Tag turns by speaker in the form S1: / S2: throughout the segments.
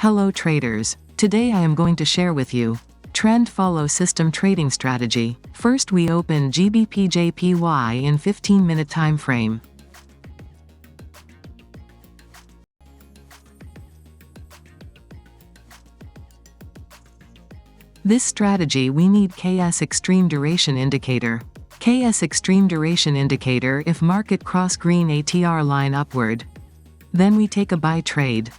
S1: Hello traders. Today I am going to share with you trend follow system trading strategy. First we open GBPJPY in 15-minute time frame. This strategy we need KS extreme duration indicator. KS extreme duration indicator if market cross green ATR line upward. Then we take a buy trade.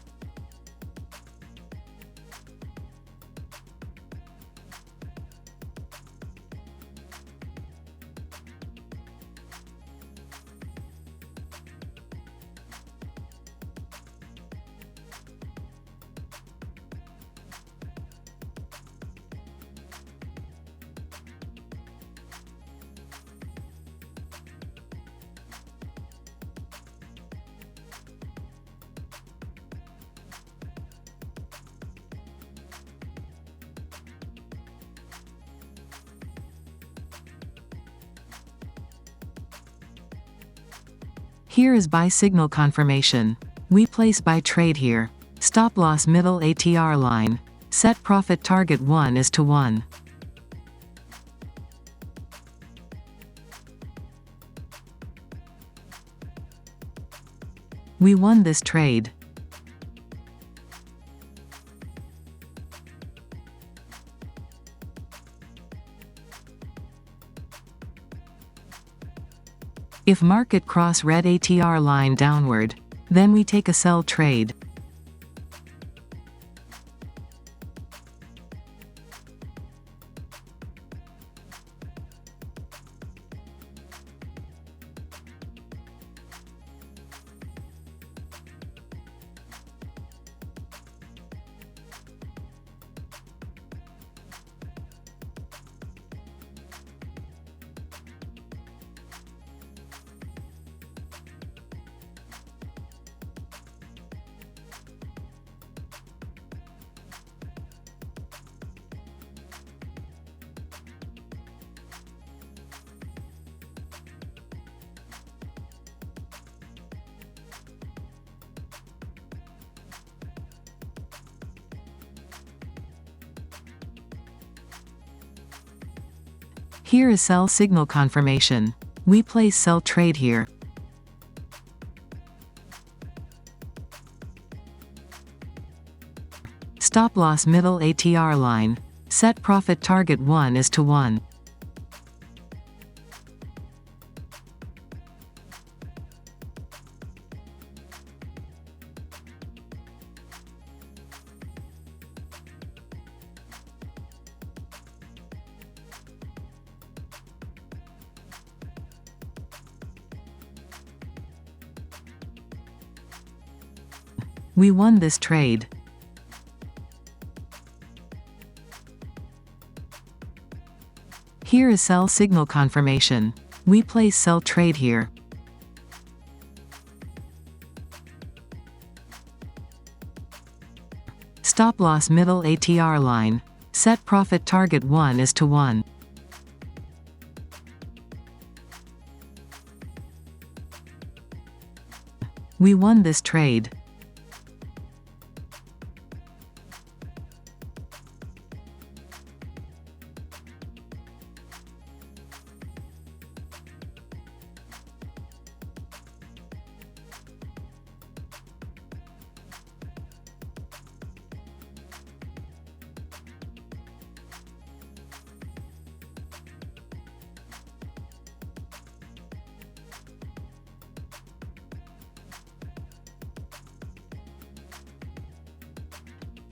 S1: Here is buy signal confirmation. We place buy trade here. Stop loss middle ATR line. Set profit target 1:1. We won this trade. If market cross red ATR line downward, then we take a sell trade. Here is sell signal confirmation. We place sell trade here. Stop loss middle ATR line. Set profit target 1:1. We won this trade. Here is sell signal confirmation. We place sell trade here. Stop loss middle ATR line. Set profit target 1:1. We won this trade.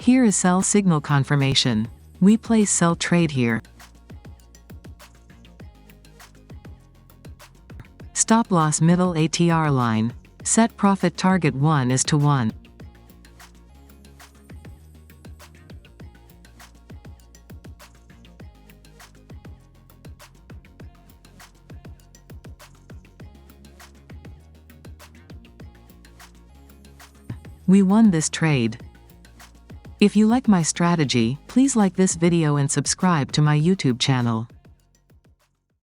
S1: Here is sell signal confirmation. We place sell trade here. Stop loss middle ATR line. Set profit target 1:1. We won this trade. If you like my strategy, please like this video and subscribe to my YouTube channel.